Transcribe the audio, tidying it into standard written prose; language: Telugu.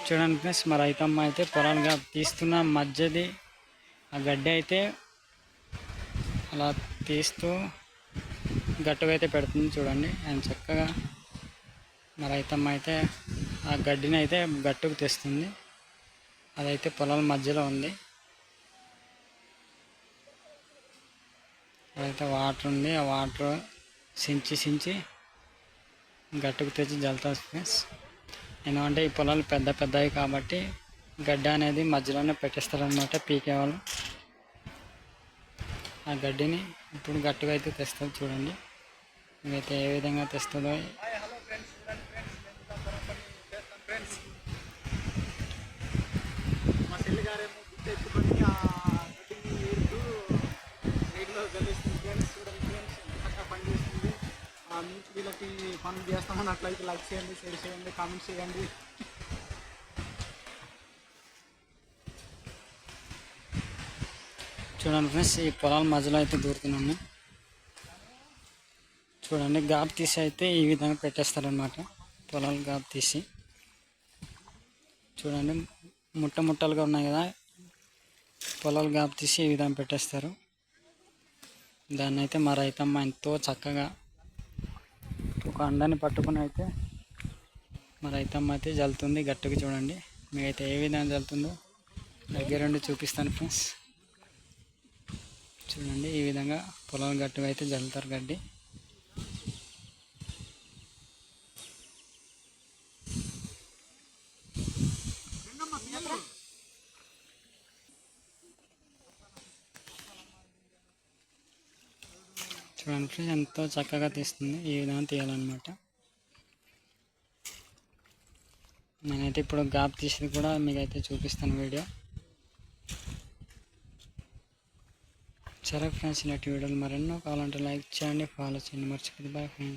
చూడండి ఫ్రెండ్స్, మా రైతమ్మ అయితే పొలాలుగా తీస్తున్న మధ్యది ఆ గడ్డి అయితే అలా తీస్తూ గట్టుగా అయితే పెడుతుంది. చూడండి ఆయన చక్కగా మా రైతమ్మ అయితే ఆ గడ్డిని అయితే గట్టుకు తెస్తుంది. అదైతే పొలాల మధ్యలో ఉంది. అదైతే వాటర్ ఉంది. ఆ వాటర్ సించి గట్టుకు తెచ్చి జల్లుతుంది ఫ్రెండ్స్. ఎందుకంటే ఈ పొలాలు పెద్దవి కాబట్టి గడ్డి అనేది మధ్యలోనే పెట్టేస్తారనమాట పీకేవాళ్ళు. ఆ గడ్డిని ఇప్పుడు గట్టుగా అయితే తెస్తుంది. చూడండి ఇదైతే ఏ విధంగా తెస్తుందో. మా చెల్లి గారేమో గుర్తు ఎత్తుకొని ఆ గడ్డిని ఏరుతూ రేగులో గల్లిస్తుంది ఫ్రెండ్స్. చూడండి ఫ్రెండ్స్ చక్కగా పని చేస్తుంది. మీకు వీళ్ళకి పనులు చేస్తామని అట్లయితే లైక్ చేయండి, షేర్ చేయండి, కామెంట్స్ చేయండి. చూడండి ఫ్రెండ్స్, ఈ పొలాల మధ్యలో అయితే దూరుతున్నాము. చూడండి గాబు తీసి అయితే ఈ విధంగా పెట్టేస్తారనమాట. పొలాలు గాబు తీసి చూడండి ముట్టలుగా ఉన్నాయి కదా, పొలాలు గాబు తీసి ఈ విధంగా పెట్టేస్తారు. దాన్ని అయితే మా రైతమ్మ ఎంతో చక్కగా ఒక అండాన్ని పట్టుకుని అయితే మా రైతమ్మ అయితే జల్లుతుంది గట్టుకు. చూడండి మీకైతే ఏ విధంగా జల్లుతుందో దగ్గరుండి చూపిస్తాను ఫ్రెండ్స్. చూడండి ఈ విధంగా పొలాల గట్టుగా అయితే జల్లుతారు గడ్డి. చూడండి ఫ్రెండ్స్ ఎంతో చక్కగా తీస్తుంది. ఈ విధంగా తీయాలన్నమాట. నేనైతే ఇప్పుడు గాబు తీసేది కూడా మీకైతే చూపిస్తాను వీడియో. సరే ఫ్రెండ్స్, ఇలాంటి వీడియోలు మరెన్నో కావాలంటే లైక్ చేయండి, ఫాలో చేయండి, మర్చిపోద్దు. Bye friends.